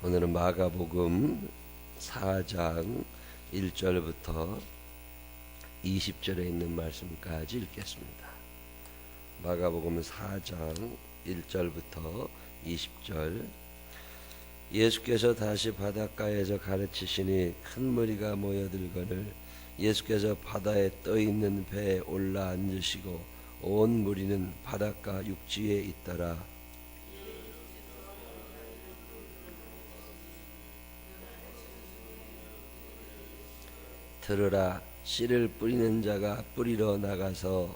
오늘은 마가복음 4장 1절부터 20절에 있는 말씀까지 읽겠습니다. 마가복음 4장 1절부터 20절. 예수께서 다시 바닷가에서 가르치시니 큰 무리가 모여들거늘 예수께서 바다에 떠있는 배에 올라 앉으시고 온 무리는 바닷가 육지에 있더라. 들으라, 씨를 뿌리는 자가 뿌리러 나가서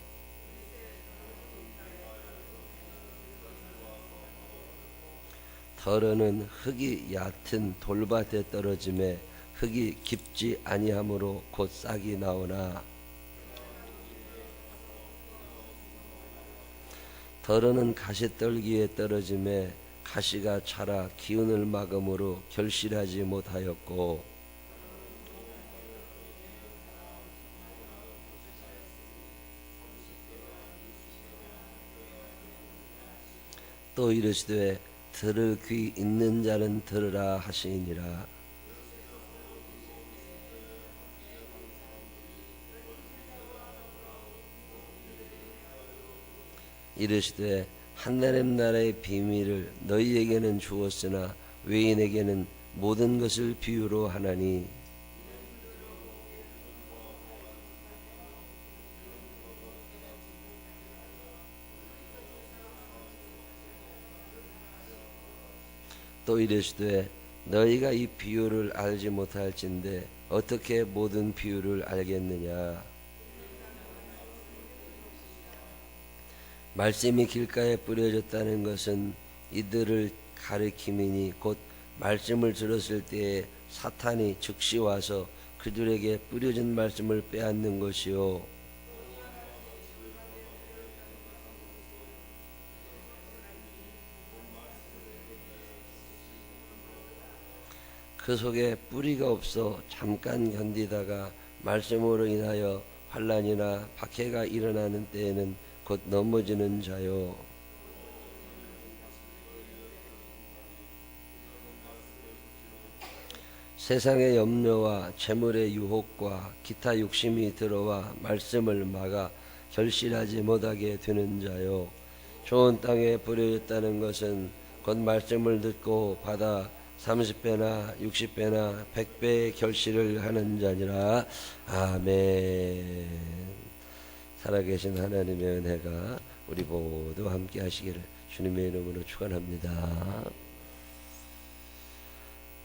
덜어는 흙이 얕은 돌밭에 떨어짐에 흙이 깊지 아니하므로 곧 싹이 나오나 덜어는 가시떨기에 떨어짐에 가시가 자라 기운을 막음으로 결실하지 못하였고 또 이르시되 들을 귀 있는 자는 들으라 하시니라. 이르시되 하나님 나라의 비밀을 너희에게는 주었으나 외인에게는 모든 것을 비유로 하나니 또 이르시되 너희가 이 비유를 알지 못할진대 어떻게 모든 비유를 알겠느냐. 말씀이 길가에 뿌려졌다는 것은 이들을 가리킴이니 곧 말씀을 들었을 때에 사탄이 즉시 와서 그들에게 뿌려진 말씀을 빼앗는 것이요 그 속에 뿌리가 없어 잠깐 견디다가 말씀으로 인하여 환난이나 박해가 일어나는 때에는 곧 넘어지는 자요. 세상의 염려와 재물의 유혹과 기타 욕심이 들어와 말씀을 막아 결실하지 못하게 되는 자요. 좋은 땅에 뿌려졌다는 것은 곧 말씀을 듣고 받아 30배나 60배나 100배의 결실을 하는 자니라. 아멘. 살아계신 하나님의 은혜가 우리 모두 함께 하시기를 주님의 이름으로 축원합니다.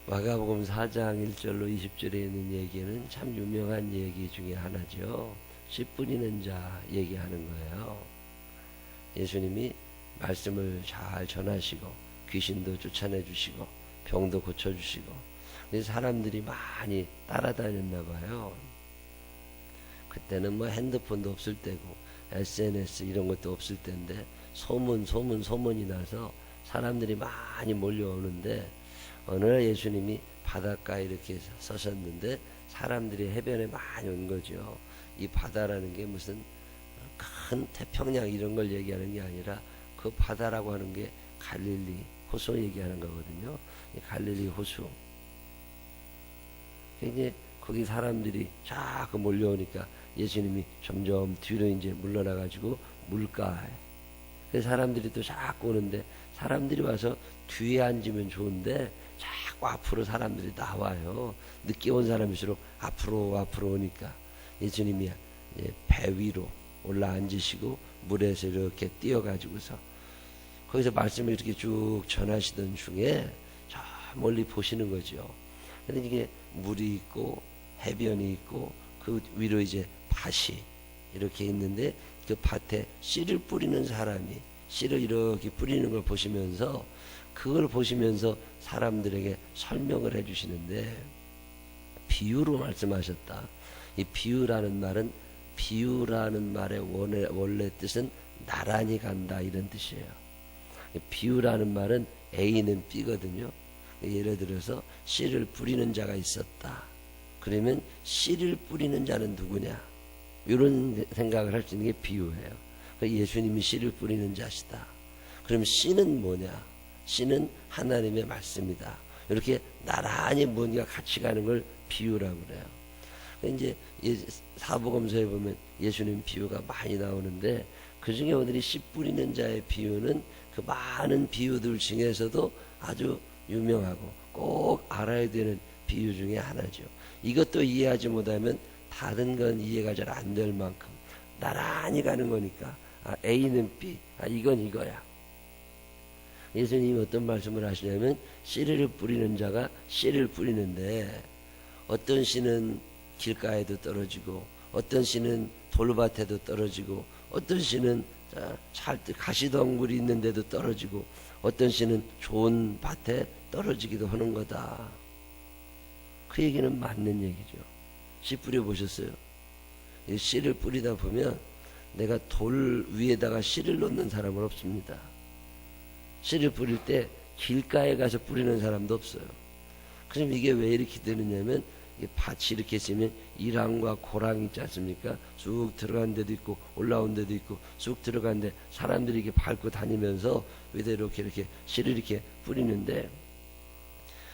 마가복음 4장 1절로 20절에 있는 얘기는 참 유명한 얘기 중에 하나죠. 씨 뿌리는 자 얘기하는 거예요. 예수님이 말씀을 잘 전하시고 귀신도 쫓아내 주시고 병도 고쳐주시고 그래서 사람들이 많이 따라다녔나 봐요. 그때는 뭐 핸드폰도 없을 때고 SNS 이런 것도 없을 때인데 소문이 나서 사람들이 많이 몰려오는데 어느 날 예수님이 바닷가에 이렇게 서셨는데 사람들이 해변에 많이 온 거죠. 이 바다라는 게 무슨 큰 태평양 이런 걸 얘기하는 게 아니라 그 바다라고 하는 게 갈릴리 호수 얘기하는 거거든요. 갈릴리 호수. 이제 거기 사람들이 자꾸 몰려오니까 예수님이 점점 뒤로 이제 물러나가지고 물가에. 그래서 사람들이 또 자꾸 오는데 사람들이 와서 뒤에 앉으면 좋은데 자꾸 앞으로 사람들이 나와요. 늦게 온 사람일수록 앞으로 오니까 예수님이 배 위로 올라 앉으시고 물에서 이렇게 뛰어가지고서 거기서 말씀을 이렇게 쭉 전하시던 중에 저 멀리 보시는 거죠. 근데 이게 물이 있고 해변이 있고 그 위로 이제 밭이 이렇게 있는데 그 밭에 씨를 뿌리는 사람이 씨를 이렇게 뿌리는 걸 보시면서 그걸 보시면서 사람들에게 설명을 해주시는데 비유로 말씀하셨다. 이 비유라는 말의 원래 뜻은 나란히 간다 이런 뜻이에요. 비유라는 말은 A는 B거든요. 예를 들어서 씨를 뿌리는 자가 있었다. 그러면 씨를 뿌리는 자는 누구냐? 이런 생각을 할 수 있는 게 비유예요. 예수님이 씨를 뿌리는 자시다. 그럼 씨는 뭐냐? 씨는 하나님의 말씀이다. 이렇게 나란히 뭔가 같이 가는 걸 비유라고 그래요. 이제 사복음서에 보면 예수님 비유가 많이 나오는데 그 중에 오늘이 씨 뿌리는 자의 비유는 그 많은 비유들 중에서도 아주 유명하고 꼭 알아야 되는 비유 중에 하나죠. 이것도 이해하지 못하면 다른 건 이해가 잘 안 될 만큼 나란히 가는 거니까 A는 B, 이건 이거야. 예수님이 어떤 말씀을 하시냐면 씨를 뿌리는 자가 씨를 뿌리는데 어떤 씨는 길가에도 떨어지고 어떤 씨는 돌밭에도 떨어지고 어떤 씨는 가시덩굴이 있는데도 떨어지고 어떤 씨는 좋은 밭에 떨어지기도 하는 거다. 그 얘기는 맞는 얘기죠. 씨 뿌려보셨어요? 씨를 뿌리다 보면 내가 돌 위에다가 씨를 놓는 사람은 없습니다. 씨를 뿌릴 때 길가에 가서 뿌리는 사람도 없어요. 그럼 이게 왜 이렇게 되느냐면 밭이 이렇게 있으면 이랑과 고랑 있지 않습니까? 쑥 들어간 데도 있고 올라온 데도 있고 쑥 들어간 데 사람들이 이렇게 밟고 다니면서 위에 이렇게 씨를 이렇게 뿌리는데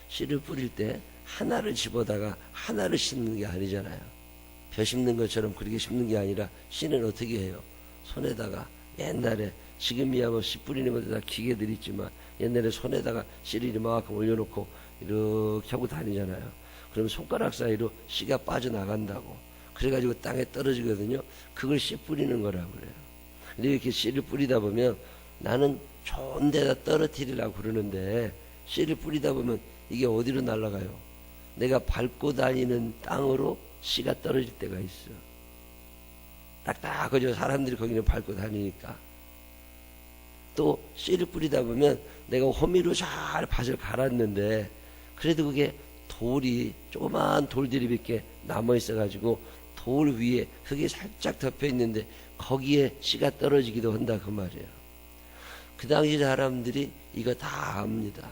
씨를 뿌릴 때 하나를 집어다가 하나를 심는 게 아니잖아요. 벼 심는 것처럼 그렇게 심는 게 아니라 씨는 어떻게 해요? 손에다가 옛날에 지금이야 뭐 씨 뿌리는 것도 다 기계들 있지만 옛날에 손에다가 씨를 이만큼 올려놓고 이렇게 하고 다니잖아요. 그럼 손가락 사이로 씨가 빠져나간다고. 그래가지고 땅에 떨어지거든요. 그걸 씨 뿌리는 거라고 그래요. 근데 이렇게 씨를 뿌리다 보면 나는 좋은 데다 떨어뜨리려고 그러는데 씨를 뿌리다 보면 이게 어디로 날아가요? 내가 밟고 다니는 땅으로 씨가 떨어질 때가 있어. 딱딱하죠. 사람들이 거기는 밟고 다니니까. 또 씨를 뿌리다 보면 내가 호미로 잘 밭을 갈았는데 그래도 그게 돌이 조그만 돌들이 이렇게 남아 있어가지고 돌 위에 흙이 살짝 덮여 있는데 거기에 씨가 떨어지기도 한다 그 말이에요. 그 당시 사람들이 이거 다 압니다.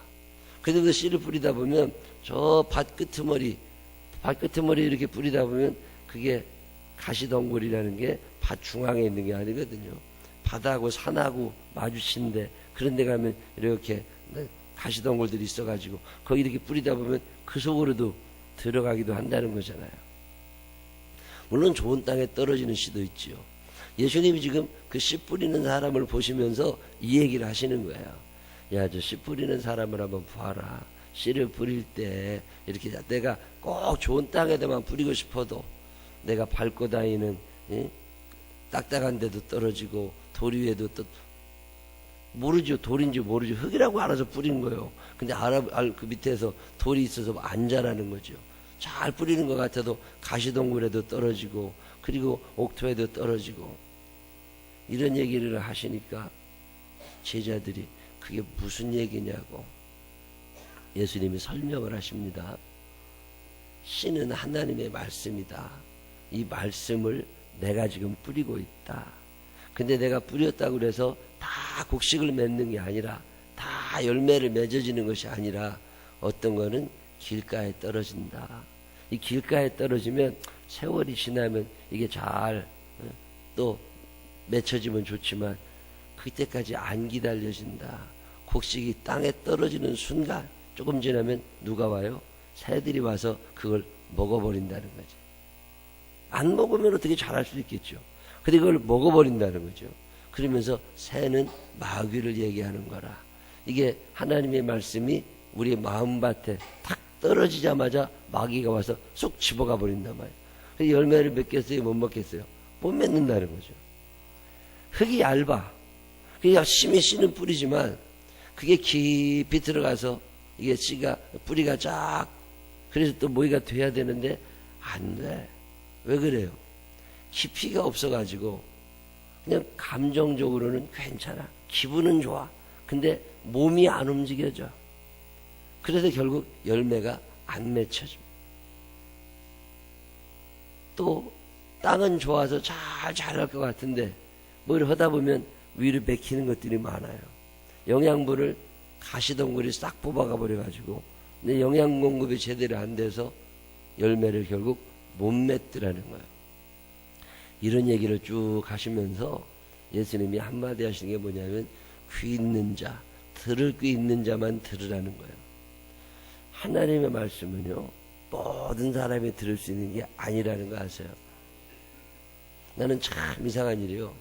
그래서 그 씨를 뿌리다 보면 저 밭 끄트머리 이렇게 뿌리다 보면 그게 가시덩굴이라는 게 밭 중앙에 있는 게 아니거든요. 바다하고 산하고 마주치는데 그런 데 가면 이렇게 가시덩굴들이 있어가지고 거기 이렇게 뿌리다 보면 그 속으로도 들어가기도 한다는 거잖아요. 물론 좋은 땅에 떨어지는 씨도 있지요. 예수님이 지금 그 씨 뿌리는 사람을 보시면서 이 얘기를 하시는 거예요. 야, 저 씨 뿌리는 사람을 한번 봐라. 씨를 뿌릴 때 이렇게 내가 꼭 좋은 땅에다만 뿌리고 싶어도 내가 밟고 다니는 딱딱한 데도 떨어지고 돌 위에도 또 모르죠. 돌인지 모르죠. 흙이라고 알아서 뿌리는 거예요. 근데 그 밑에서 돌이 있어서 안 자라는 거죠. 잘 뿌리는 것 같아도 가시덩굴에도 떨어지고 그리고 옥토에도 떨어지고 이런 얘기를 하시니까 제자들이 그게 무슨 얘기냐고 예수님이 설명을 하십니다. 씨는 하나님의 말씀이다. 이 말씀을 내가 지금 뿌리고 있다. 근데 내가 뿌렸다고 그래서 다 곡식을 맺는 게 아니라 다 열매를 맺어지는 것이 아니라 어떤 거는 길가에 떨어진다. 이 길가에 떨어지면 세월이 지나면 이게 잘 또 맺혀지면 좋지만 그때까지 안 기다려진다. 곡식이 땅에 떨어지는 순간 조금 지나면 누가 와요? 새들이 와서 그걸 먹어버린다는 거지. 안 먹으면 어떻게 자랄 수 있겠죠. 근데 그걸 먹어버린다는 거죠. 그러면서 새는 마귀를 얘기하는 거라. 이게 하나님의 말씀이 우리 마음밭에 탁 떨어지자마자 마귀가 와서 쏙 집어가 버린단 말이에요. 그래서 열매를 맺겠어요? 못 먹겠어요? 못 맺는다는 거죠. 흙이 얇아. 그게 열심히 씨는 뿌리지만 그게 깊이 들어가서 이게 씨가 뿌리가 쫙 그래서 또 모이가 돼야 되는데 안 돼. 왜 그래요? 깊이가 없어가지고 그냥 감정적으로는 괜찮아. 기분은 좋아. 근데 몸이 안 움직여져. 그래서 결국 열매가 안 맺혀집니다. 또 땅은 좋아서 잘 자랄 것 같은데 뭘 하다 보면 위로 맥히는 것들이 많아요. 영양분을 가시덩굴이 싹 뽑아가 버려가지고 근데 영양 공급이 제대로 안 돼서 열매를 결국 못 맺더라는 거예요. 이런 얘기를 쭉 하시면서 예수님이 한마디 하시는 게 뭐냐면 귀 있는 자, 들을 귀 있는 자만 들으라는 거예요. 하나님의 말씀은요, 모든 사람이 들을 수 있는 게 아니라는 거 아세요? 나는 참 이상한 일이요.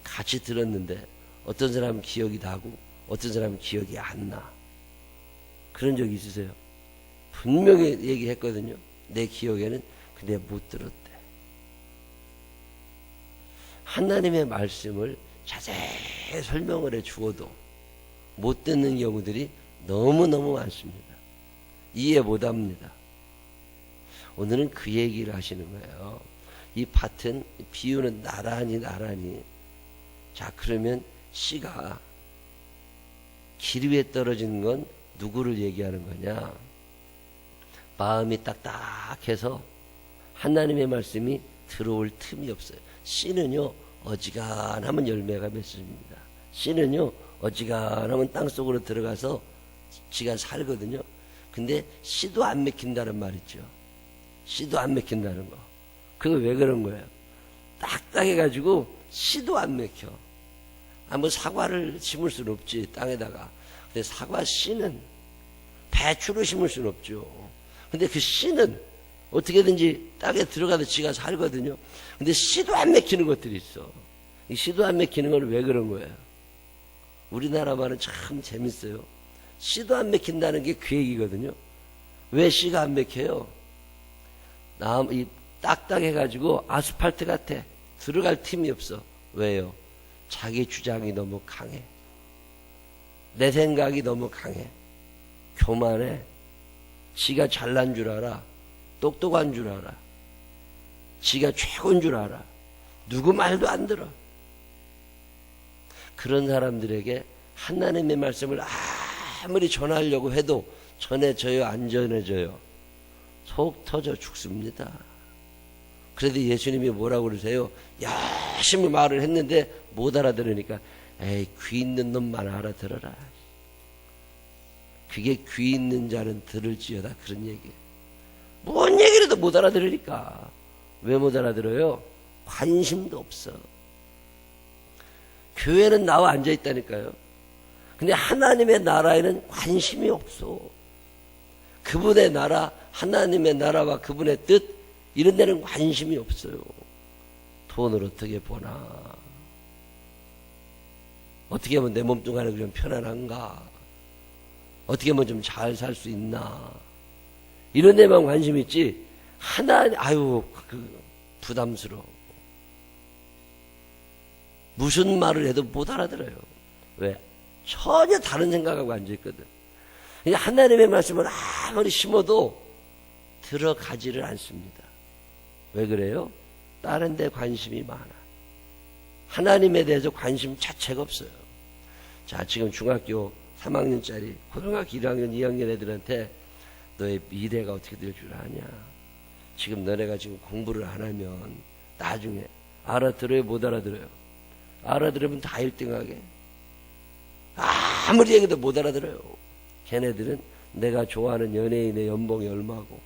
같이 들었는데 어떤 사람은 기억이 나고 어떤 사람은 기억이 안 나. 그런 적 있으세요? 분명히 얘기했거든요. 내 기억에는 근데 못 들었대. 하나님의 말씀을 자세히 설명을 해 주어도 못 듣는 경우들이 너무너무 많습니다. 이해 못 합니다. 오늘은 그 얘기를 하시는 거예요. 이 밭은 비유는 나란히. 자, 그러면 씨가 길 위에 떨어지는 건 누구를 얘기하는 거냐? 마음이 딱딱해서 하나님의 말씀이 들어올 틈이 없어요. 씨는요, 어지간하면 열매가 맺습니다. 씨는요, 어지간하면 땅속으로 들어가서 지가 살거든요. 근데 씨도 안 맥힌다는 말 있죠. 씨도 안 맥힌다는 거. 그거 왜 그런 거예요? 딱딱해가지고 씨도 안 맥혀. 뭐 사과를 심을 수는 없지, 땅에다가. 근데 사과 씨는 배추로 심을 수는 없죠. 근데 그 씨는 어떻게든지 땅에 들어가도 지가 살거든요. 근데 씨도 안 맥히는 것들이 있어. 이 씨도 안 맥히는 건 왜 그런 거예요? 우리나라 말은 참 재밌어요. 씨도 안 맥힌다는 게 그 얘기거든요. 왜 씨가 안 맥혀요? 이 딱딱해가지고 아스팔트 같아. 들어갈 틈이 없어. 왜요? 자기 주장이 너무 강해. 내 생각이 너무 강해. 교만해. 지가 잘난 줄 알아. 똑똑한 줄 알아. 지가 최고인 줄 알아. 누구 말도 안 들어. 그런 사람들에게 하나님의 말씀을 아무리 전하려고 해도 전해져요, 안 전해져요? 속 터져 죽습니다. 그래도 예수님이 뭐라고 그러세요? 열심히 말을 했는데 못 알아들으니까 에이, 귀 있는 놈만 알아들어라. 그게 귀 있는 자는 들을지어다, 그런 얘기. 뭔 얘기를 해도 못 알아들으니까. 왜 못 알아들어요? 관심도 없어. 교회는 나와 앉아 있다니까요. 근데 하나님의 나라에는 관심이 없어. 그분의 나라, 하나님의 나라와 그분의 뜻, 이런 데는 관심이 없어요. 돈을 어떻게 버나? 어떻게 하면 내 몸뚱아리가 좀 편안한가? 어떻게 하면 좀 잘 살 수 있나? 이런 데만 관심 있지. 부담스러워. 무슨 말을 해도 못 알아들어요. 왜? 전혀 다른 생각하고 앉아있거든. 하나님의 말씀을 아무리 심어도 들어가지를 않습니다. 왜 그래요? 다른 데 관심이 많아. 하나님에 대해서 관심 자체가 없어요. 자, 지금 중학교 3학년짜리, 고등학교 1학년, 2학년 애들한테 너의 미래가 어떻게 될 줄 아냐? 지금 너네가 지금 공부를 안 하면 나중에 알아들어요, 못 알아들어요? 알아들으면 다 1등하게. 아무리 얘기도 못 알아들어요. 걔네들은 내가 좋아하는 연예인의 연봉이 얼마고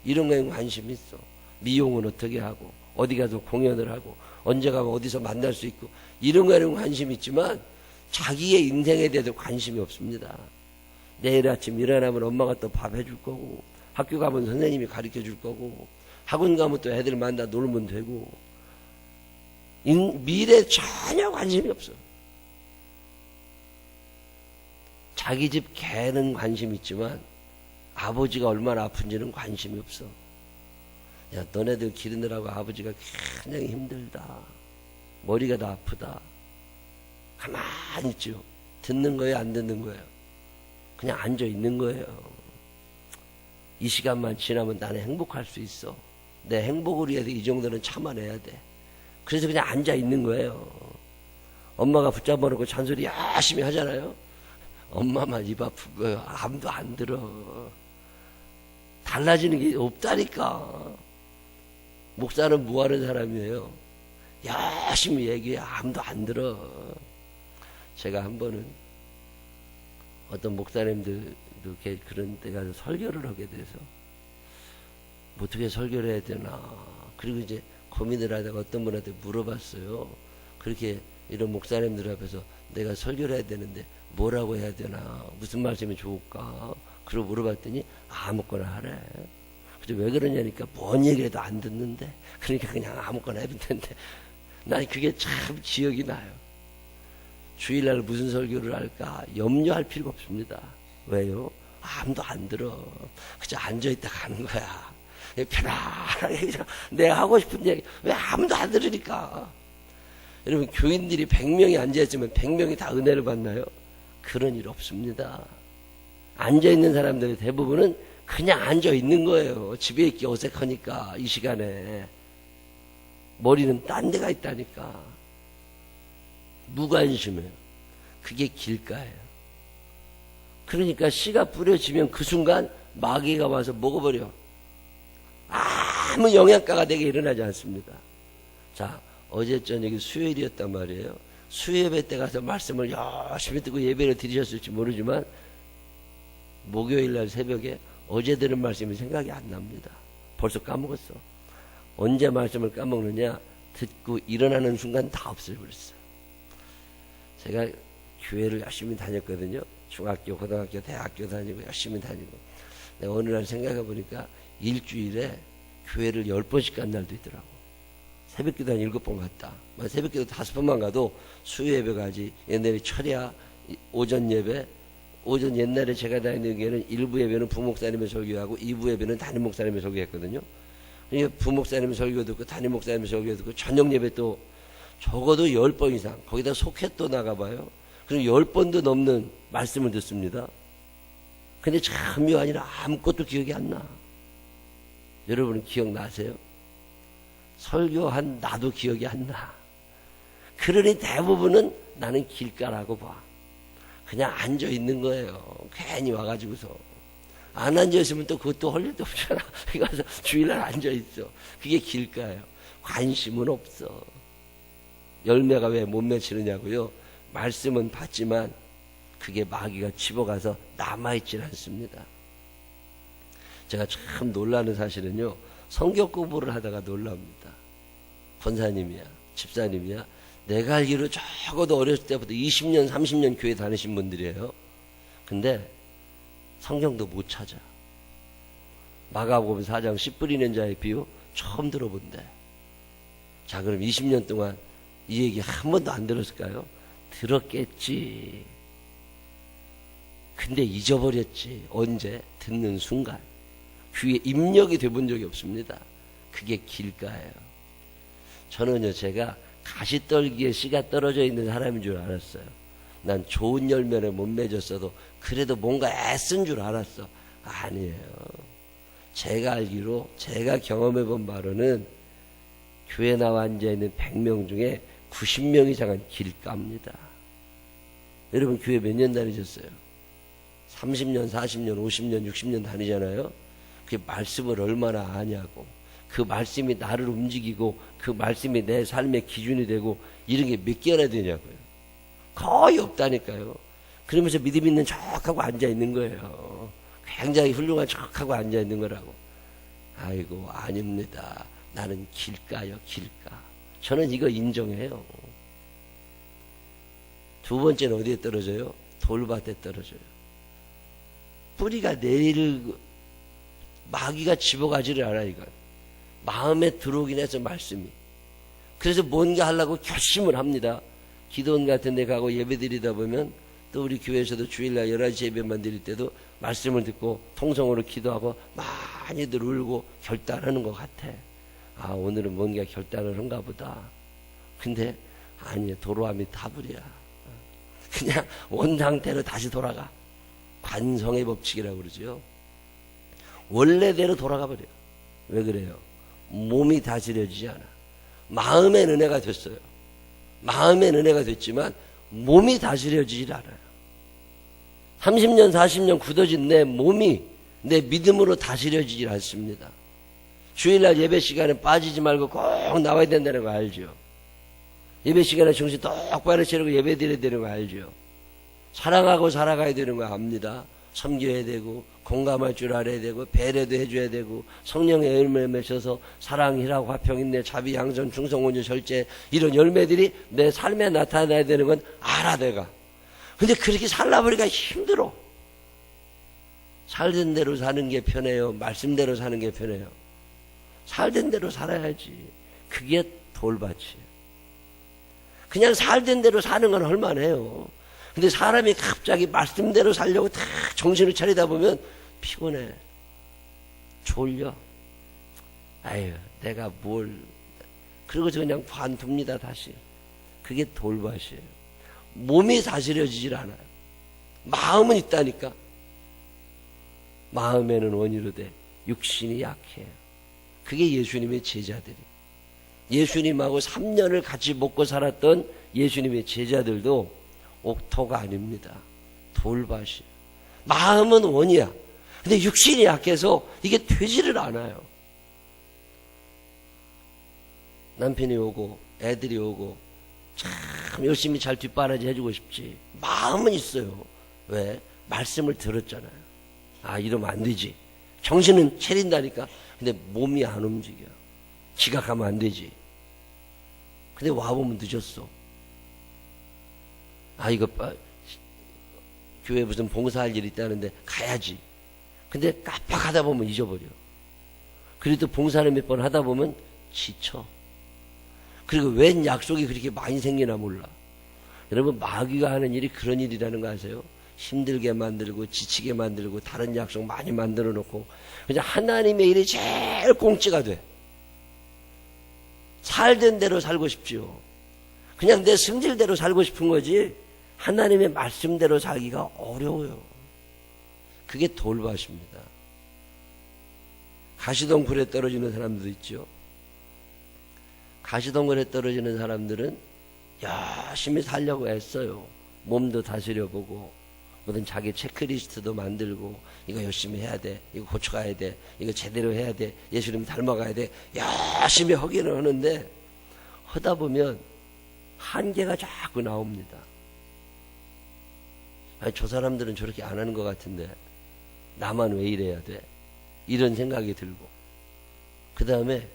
이런 거에 관심이 있어. 미용은 어떻게 하고 어디 가서 공연을 하고 언제 가면 어디서 만날 수 있고 이런 거에는 관심이 있지만 자기의 인생에 대해서 관심이 없습니다. 내일 아침 일어나면 엄마가 또 밥 해줄 거고 학교 가면 선생님이 가르쳐 줄 거고 학원 가면 또 애들 만나 놀면 되고 미래에 전혀 관심이 없어. 자기 집 개는 관심 있지만 아버지가 얼마나 아픈지는 관심이 없어. 야, 너네들 기르느라고 아버지가 굉장히 힘들다. 머리가 다 아프다. 가만히 있죠. 듣는 거예요, 안 듣는 거예요? 그냥 앉아 있는 거예요. 이 시간만 지나면 나는 행복할 수 있어. 내 행복을 위해서 이 정도는 참아내야 돼. 그래서 그냥 앉아 있는 거예요. 엄마가 붙잡아 놓고 잔소리 열심히 하잖아요. 엄마만 입 아픈 거예요. 아무도 안 들어. 달라지는 게 없다니까. 목사는 뭐 하는 사람이에요? 열심히 얘기해. 아무도 안 들어. 제가 한 번은 어떤 목사님들도 그런 데 가서 설교를 하게 돼서 어떻게 설교를 해야 되나. 그리고 이제 고민을 하다가 어떤 분한테 물어봤어요. 그렇게 이런 목사님들 앞에서 내가 설교를 해야 되는데 뭐라고 해야 되나, 무슨 말씀이 좋을까, 그리고 물어봤더니 아무거나 하래. 근데 왜 그러냐니까 뭔 얘기해도 안 듣는데, 그러니까 그냥 아무거나 해도 된대. 난 그게 참 기억이 나요. 주일날 무슨 설교를 할까 염려할 필요가 없습니다. 왜요? 아무도 안 들어. 그저 앉아있다 가는 거야. 편안하게 내가 하고 싶은 얘기. 왜 아무도 안 들으니까. 여러분, 교인들이 100명이 앉아있으면 100명이 다 은혜를 받나요? 그런 일 없습니다. 앉아있는 사람들의 대부분은 그냥 앉아있는 거예요. 집에 있기 어색하니까. 이 시간에 머리는 딴 데가 있다니까. 무관심해요. 그게 길가예요. 그러니까 씨가 뿌려지면 그 순간 마귀가 와서 먹어버려. 아무 영양가가 내게 일어나지 않습니다. 자, 어제 저녁이 수요일이었단 말이에요. 수요예배 때 가서 말씀을 열심히 듣고 예배를 드리셨을지 모르지만 목요일날 새벽에 어제 들은 말씀이 생각이 안 납니다. 벌써 까먹었어. 언제 말씀을 까먹느냐? 듣고 일어나는 순간 다 없어버렸어. 제가 교회를 열심히 다녔거든요. 중학교, 고등학교, 대학교 다니고 열심히 다니고. 내가 어느 날 생각해 보니까 일주일에 교회를 10번씩 간 날도 있더라고. 새벽기도 한 7번 갔다. 새벽기도 5번만 가도 수요예배 가지. 옛날에 철야, 오전 예배, 오전 옛날에 제가 다니는 교회는 1부 예배는 부목사님의 설교하고 2부 예배는 담임 목사님의 설교했거든요. 그러니까 부목사님의 설교 듣고 담임 목사님의 설교 듣고 저녁 예배 또 적어도 10번 이상, 거기다 속회 또 나가봐요. 그럼 10번도 넘는 말씀을 듣습니다. 근데 참 묘하니라 아무것도 기억이 안 나. 여러분 기억나세요? 설교한 나도 기억이 안 나. 그러니 대부분은 나는 길가라고 봐. 그냥 앉아 있는 거예요. 괜히 와가지고서. 안 앉아 있으면 또 그것도 할 일도 없잖아. 그래서 주일날 앉아 있어. 그게 길가예요. 관심은 없어. 열매가 왜 못 맺히느냐고요? 말씀은 받지만 그게 마귀가 집어가서 남아있질 않습니다. 제가 참 놀라는 사실은요, 성경 공부를 하다가 놀랍니다. 권사님이야, 집사님이야, 내가 알기로 적어도 어렸을 때부터 20년, 30년 교회 다니신 분들이에요. 근데 성경도 못 찾아. 마가복음 4장 씨 뿌리는 자의 비유 처음 들어본대. 자, 그럼 20년 동안 이 얘기 한 번도 안 들었을까요? 들었겠지. 근데 잊어버렸지. 언제? 듣는 순간. 귀에 입력이 돼본 적이 없습니다. 그게 길가예요. 저는요, 제가 가시떨기에 씨가 떨어져 있는 사람인 줄 알았어요. 난 좋은 열매를 못 맺었어도 그래도 뭔가 애쓴 줄 알았어. 아니에요. 제가 알기로, 제가 경험해 본 바로는 교회 나와 앉아있는 100명 중에 90명 이상은 길가입니다. 여러분 교회 몇 년 다니셨어요? 30년, 40년, 50년, 60년 다니잖아요. 그 말씀을 얼마나 아냐고. 그 말씀이 나를 움직이고 그 말씀이 내 삶의 기준이 되고 이런 게 몇 개나 되냐고요. 거의 없다니까요. 그러면서 믿음 있는 척하고 앉아있는 거예요. 굉장히 훌륭한 척하고 앉아있는 거라고. 아이고 아닙니다. 나는 길가요, 길가. 저는 이거 인정해요. 두 번째는 어디에 떨어져요? 돌밭에 떨어져요. 뿌리가 내리를 마귀가 집어가지를 않아. 이건 마음에 들어오긴 해서 말씀이. 그래서 뭔가 하려고 결심을 합니다. 기도원 같은 데 가고 예배 드리다 보면 또 우리 교회에서도 주일날 11시 예배만 드릴 때도 말씀을 듣고 통성으로 기도하고 많이들 울고 결단하는 것 같아. 아, 오늘은 뭔가 결단을 한가 보다. 근데 아니에요. 도로함이 다불이야. 그냥 원상태로 다시 돌아가. 관성의 법칙이라고 그러죠. 원래대로 돌아가 버려요. 왜 그래요? 몸이 다스려지지 않아. 마음의 은혜가 됐어요. 마음의 은혜가 됐지만 몸이 다스려지질 않아요. 30년 40년 굳어진 내 몸이 내 믿음으로 다스려지질 않습니다. 주일날 예배 시간에 빠지지 말고 꼭 나와야 된다는 거 알죠? 예배 시간에 정신 똑바로 차리고 예배 드려야 되는 거 알죠? 사랑하고 살아가야 되는 거 압니다. 섬겨야 되고 공감할 줄 알아야 되고 배려도 해줘야 되고 성령의 열매 맺혀서 사랑, 희락, 화평, 인내, 자비, 양선, 충성, 온유, 절제 이런 열매들이 내 삶에 나타나야 되는 건 알아 내가. 근데 그렇게 살라 보니까 힘들어. 살던 대로 사는 게 편해요? 말씀대로 사는 게 편해요? 살던 대로 살아야지. 그게 돌밭이에요. 그냥 살던 대로 사는 건 할만해요. 근데 사람이 갑자기 말씀대로 살려고 다 정신을 차리다 보면 피곤해. 졸려. 아유, 내가 뭘. 그러고서 그냥 관둡니다, 다시. 그게 돌밭이에요. 몸이 다스려지질 않아요. 마음은 있다니까. 마음에는 원이로되 육신이 약해요. 그게 예수님의 제자들이. 예수님하고 3년을 같이 먹고 살았던 예수님의 제자들도 옥토가 아닙니다. 돌밭이에요. 마음은 원이야. 근데 육신이 약해서 이게 되지를 않아요. 남편이 오고 애들이 오고 참 열심히 잘 뒷바라지 해주고 싶지. 마음은 있어요. 왜? 말씀을 들었잖아요. 아, 이러면 안 되지. 정신은 차린다니까. 근데 몸이 안 움직여. 지각하면 안 되지. 근데 와보면 늦었어. 아, 이거 교회 무슨 봉사할 일이 있다는데 가야지. 근데 깜빡하다 보면 잊어버려. 그래도 봉사를 몇 번 하다 보면 지쳐. 그리고 웬 약속이 그렇게 많이 생기나 몰라. 여러분, 마귀가 하는 일이 그런 일이라는 거 아세요? 힘들게 만들고 지치게 만들고 다른 약속 많이 만들어 놓고 그냥 하나님의 일이 제일 꽁찌가 돼. 살던 대로 살고 싶지요. 그냥 내 승질대로 살고 싶은 거지 하나님의 말씀대로 살기가 어려워요. 그게 돌밭입니다. 가시덩굴에 떨어지는 사람들도 있죠. 가시덩굴에 떨어지는 사람들은 열심히 살려고 애써요. 몸도 다스려보고 뭐든 자기 체크리스트도 만들고 이거 열심히 해야 돼. 이거 고쳐가야 돼. 이거 제대로 해야 돼. 예수님 닮아가야 돼. 열심히 하기는 하는데 하다 보면 한계가 자꾸 나옵니다. 아니, 저 사람들은 저렇게 안 하는 것 같은데 나만 왜 이래야 돼? 이런 생각이 들고 그 다음에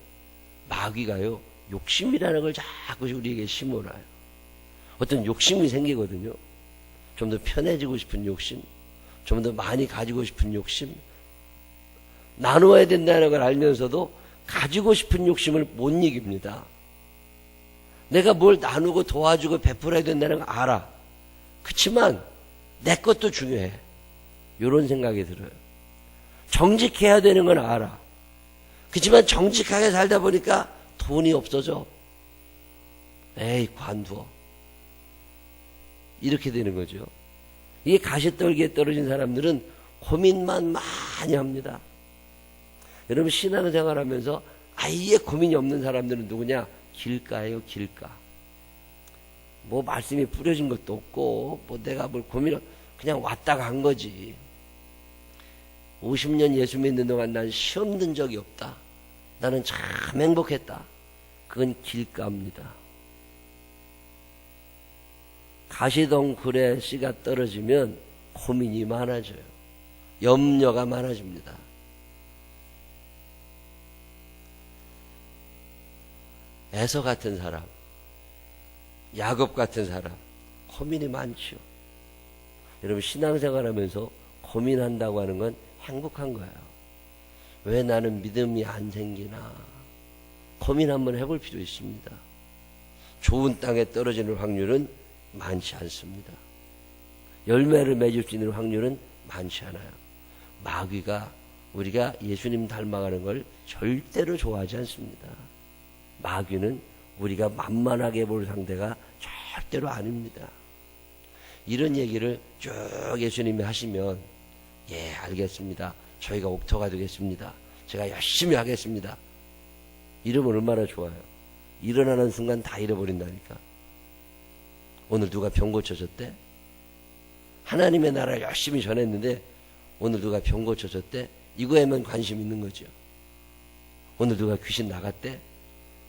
마귀가요 욕심이라는 걸 자꾸 우리에게 심어놔요. 어떤 욕심이 생기거든요. 좀 더 편해지고 싶은 욕심, 좀 더 많이 가지고 싶은 욕심, 나누어야 된다는 걸 알면서도 가지고 싶은 욕심을 못 이깁니다. 내가 뭘 나누고 도와주고 베풀어야 된다는 걸 알아. 그렇지만 내 것도 중요해. 이런 생각이 들어요. 정직해야 되는 건 알아. 그렇지만 정직하게 살다 보니까 돈이 없어져. 에이, 관두어. 이렇게 되는 거죠. 이게 가시떨기에 떨어진 사람들은 고민만 많이 합니다. 여러분, 신앙생활 하면서 아예 고민이 없는 사람들은 누구냐? 길가예요, 길가. 뭐 말씀이 뿌려진 것도 없고 뭐 내가 뭘 고민을 그냥 왔다 간 거지. 50년 예수 믿는 동안 난 시험 든 적이 없다. 나는 참 행복했다. 그건 길가입니다. 가시덩굴에 씨가 떨어지면 고민이 많아져요. 염려가 많아집니다. 에서 같은 사람, 야곱 같은 사람, 고민이 많죠. 여러분, 신앙생활 하면서 고민한다고 하는 건 행복한 거예요. 왜 나는 믿음이 안 생기나? 고민 한번 해볼 필요 있습니다. 좋은 땅에 떨어지는 확률은 많지 않습니다. 열매를 맺을 수 있는 확률은 많지 않아요. 마귀가 우리가 예수님 닮아가는 걸 절대로 좋아하지 않습니다. 마귀는 우리가 만만하게 볼 상대가 절대로 아닙니다. 이런 얘기를 쭉 예수님이 하시면 예, 알겠습니다. 저희가 옥토가 되겠습니다. 제가 열심히 하겠습니다. 이러면 얼마나 좋아요. 일어나는 순간 다 잃어버린다니까. 오늘 누가 병 고쳐줬대? 하나님의 나라를 열심히 전했는데 오늘 누가 병 고쳐줬대? 이거에만 관심 있는 거죠. 오늘 누가 귀신 나갔대?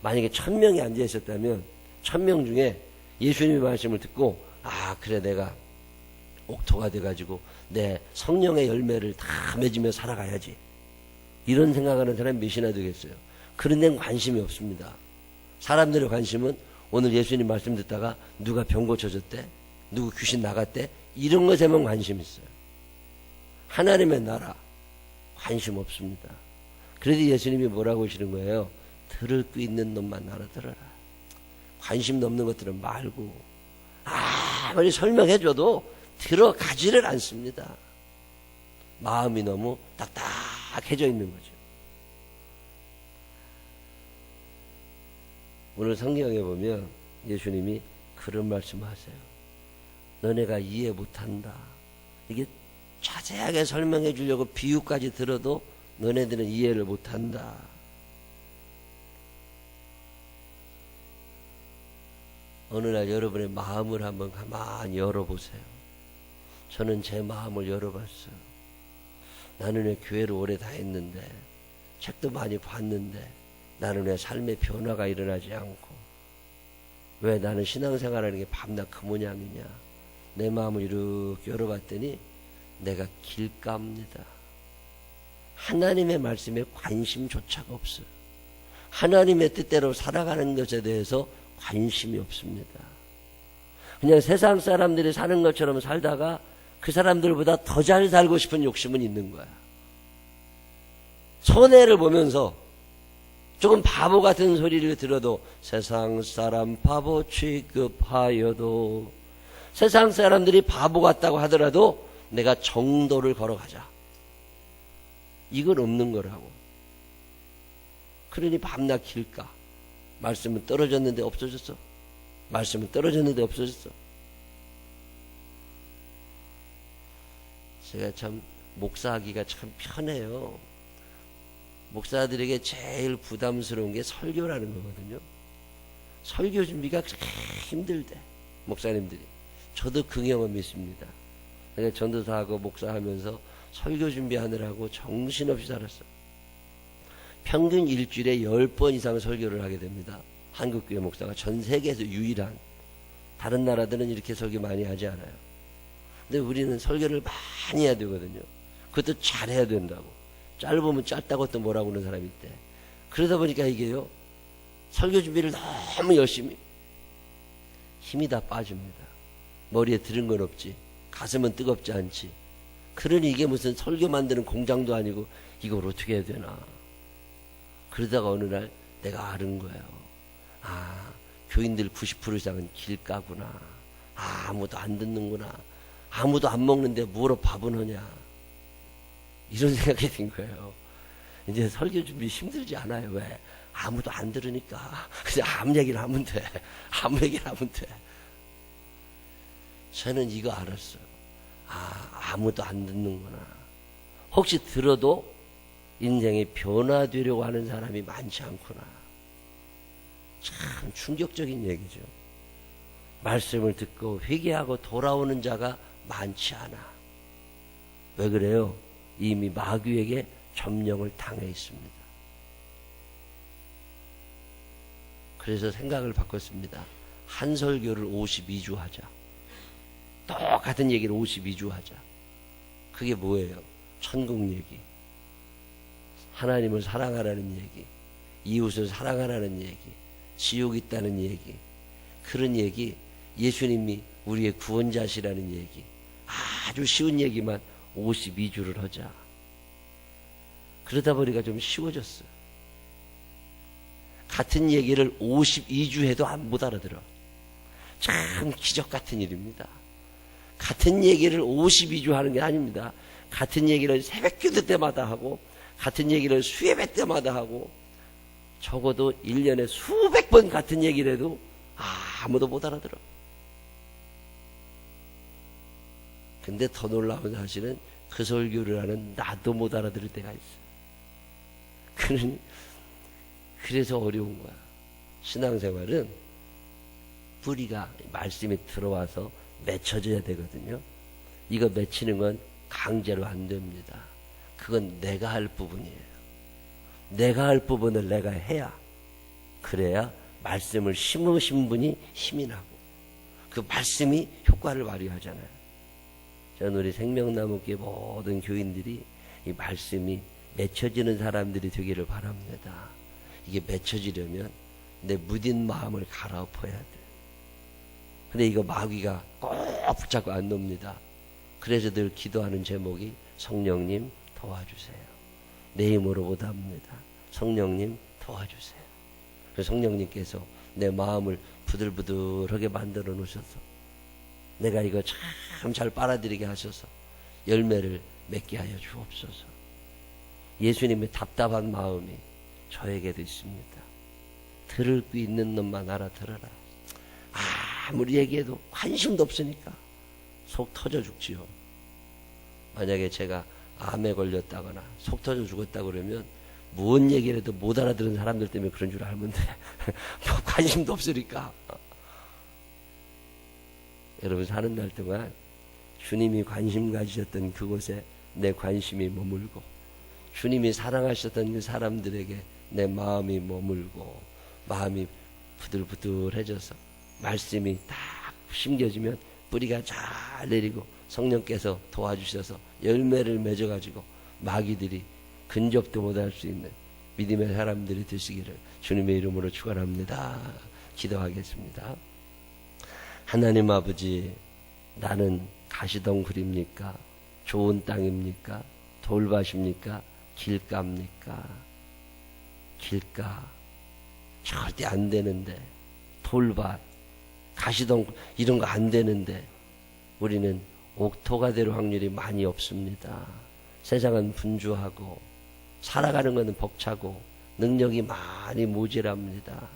만약에 1000명이 앉아 있었다면 1000명 중에 예수님의 말씀을 듣고 아, 그래, 내가 옥토가 돼가지고 내 성령의 열매를 다 맺으며 살아가야지. 이런 생각하는 사람이 몇이나 되겠어요. 그런 데는 관심이 없습니다. 사람들의 관심은 오늘 예수님 말씀 듣다가 누가 병 고쳐줬대? 누구 귀신 나갔대? 이런 것에만 관심 있어요. 하나님의 나라 관심 없습니다. 그래도 예수님이 뭐라고 하시는 거예요? 들을 거 있는 놈만 알아들어라. 관심 없는 것들은 말고. 아무리 설명해줘도 들어가지를 않습니다. 마음이 너무 딱딱해져 있는 거죠. 오늘 성경에 보면 예수님이 그런 말씀하세요. 너네가 이해 못한다. 이게 자세하게 설명해 주려고 비유까지 들어도 너네들은 이해를 못한다. 어느 날 여러분의 마음을 한번 가만히 열어보세요. 저는 제 마음을 열어봤어요. 나는 왜 교회를 오래 다녔는데, 책도 많이 봤는데, 나는 왜 삶의 변화가 일어나지 않고, 왜 나는 신앙생활하는 게 밤낮 그 모양이냐. 내 마음을 이렇게 열어봤더니 내가 길가입니다. 하나님의 말씀에 관심조차가 없어요. 하나님의 뜻대로 살아가는 것에 대해서 관심이 없습니다. 그냥 세상 사람들이 사는 것처럼 살다가 그 사람들보다 더 잘 살고 싶은 욕심은 있는 거야. 손해를 보면서 조금 바보 같은 소리를 들어도 세상 사람 바보 취급하여도, 세상 사람들이 바보 같다고 하더라도 내가 정도를 걸어가자. 이건 없는 거라고. 그러니 밤낮 길까. 말씀은 떨어졌는데 없어졌어. 말씀은 떨어졌는데 없어졌어. 제가 참 목사하기가 참 편해요. 목사들에게 제일 부담스러운 게 설교라는 거거든요. 설교 준비가 힘들대, 목사님들이. 저도 그 경험이 있습니다. 내가 전도사하고 목사하면서 설교 준비하느라고 정신없이 살았어요. 평균 일주일에 10번 이상 설교를 하게 됩니다. 한국교회 목사가 전 세계에서 유일한. 다른 나라들은 이렇게 설교 많이 하지 않아요. 근데 우리는 설교를 많이 해야 되거든요. 그것도 잘해야 된다고. 짧으면 짧다고 또 뭐라고 그러는 사람이 있대. 그러다 보니까 이게요, 설교 준비를 너무 열심히, 힘이 다 빠집니다. 머리에 들은 건 없지, 가슴은 뜨겁지 않지. 그러니 이게 무슨 설교 만드는 공장도 아니고 이걸 어떻게 해야 되나. 그러다가 어느 날 내가 아는 거예요. 아, 교인들 90% 이상은 길가구나. 아무도 안 듣는구나. 아무도 안 먹는데 뭐로 밥은 하냐. 이런 생각이 든 거예요. 이제 설교 준비 힘들지 않아요. 왜? 아무도 안 들으니까. 그냥 아무 얘기를 하면 돼. 아무 얘기를 하면 돼. 저는 이거 알았어요. 아무도 안 듣는구나. 혹시 들어도 인생이 변화되려고 하는 사람이 많지 않구나. 참 충격적인 얘기죠. 말씀을 듣고 회개하고 돌아오는 자가 많지 않아. 왜 그래요? 이미 마귀에게 점령을 당해 있습니다. 그래서 생각을 바꿨습니다. 한 설교를 52주 하자. 똑같은 얘기를 52주 하자. 그게 뭐예요? 천국 얘기, 하나님을 사랑하라는 얘기, 이웃을 사랑하라는 얘기, 지옥 있다는 얘기, 그런 얘기, 예수님이 우리의 구원자시라는 얘기, 아주 쉬운 얘기만 52주를 하자. 그러다 보니까 좀 쉬워졌어요. 같은 얘기를 52주 해도 못 알아들어. 참 기적 같은 일입니다. 같은 얘기를 52주 하는 게 아닙니다. 같은 얘기를 새벽기도 때마다 하고, 같은 얘기를 수예배 때마다 하고, 적어도 1년에 수백 번 같은 얘기를 해도 아무도 못 알아들어. 근데 더 놀라운 사실은 그 설교를 하는 나도 못 알아들을 때가 있어. 그래서 어려운 거야. 신앙생활은 뿌리가 말씀이 들어와서 맺혀져야 되거든요. 이거 맺히는 건 강제로 안 됩니다. 그건 내가 할 부분이에요. 내가 할 부분을 내가 해야, 그래야 말씀을 심으신 분이 힘이 나고 그 말씀이 효과를 발휘하잖아요. 저는 우리 생명나무교회 모든 교인들이 이 말씀이 맺혀지는 사람들이 되기를 바랍니다. 이게 맺혀지려면 내 무딘 마음을 갈아엎어야 돼. 근데 이거 마귀가 꼭 붙잡고 안 놉니다. 그래서 늘 기도하는 제목이 성령님 도와주세요. 내 힘으로 못합니다. 성령님 도와주세요. 그래서 성령님께서 내 마음을 부들부들하게 만들어 놓으셔서 내가 이거 참 잘 빨아들이게 하셔서 열매를 맺게 하여 주옵소서. 예수님의 답답한 마음이 저에게도 있습니다. 들을 귀 있는 놈만 알아들어라. 아무리 얘기해도 관심도 없으니까 속 터져 죽지요. 만약에 제가 암에 걸렸다거나 속 터져 죽었다 그러면 무슨 얘기를 해도 못 알아들은 사람들 때문에 그런 줄 알면 돼. 뭐 관심도 없으니까. 여러분 사는 날 동안 주님이 관심 가지셨던 그곳에 내 관심이 머물고 주님이 사랑하셨던 그 사람들에게 내 마음이 머물고 마음이 부들부들해져서 말씀이 딱 심겨지면 뿌리가 잘 내리고 성령께서 도와주셔서 열매를 맺어가지고 마귀들이 근접도 못할 수 있는 믿음의 사람들이 되시기를 주님의 이름으로 축원합니다. 기도하겠습니다. 하나님 아버지, 나는 가시덩굴입니까? 좋은 땅입니까? 돌밭입니까? 길가입니까? 길가 절대 안 되는데, 돌밭, 가시덩굴 이런 거 안 되는데 우리는 옥토가 될 확률이 많이 없습니다. 세상은 분주하고 살아가는 것은 벅차고 능력이 많이 모자랍니다.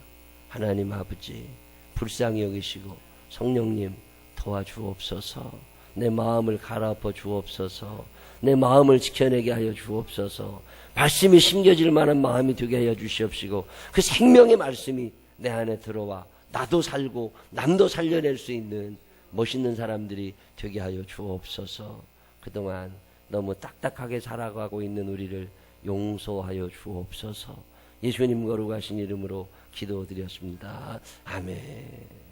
하나님 아버지, 불쌍히 여기시고 성령님 도와주옵소서. 내 마음을 갈아엎어 주옵소서. 내 마음을 지켜내게 하여 주옵소서. 말씀이 심겨질 만한 마음이 되게 하여 주시옵시고 그 생명의 말씀이 내 안에 들어와 나도 살고 남도 살려낼 수 있는 멋있는 사람들이 되게 하여 주옵소서. 그동안 너무 딱딱하게 살아가고 있는 우리를 용서하여 주옵소서. 예수님 거룩하신 이름으로 기도드렸습니다. 아멘.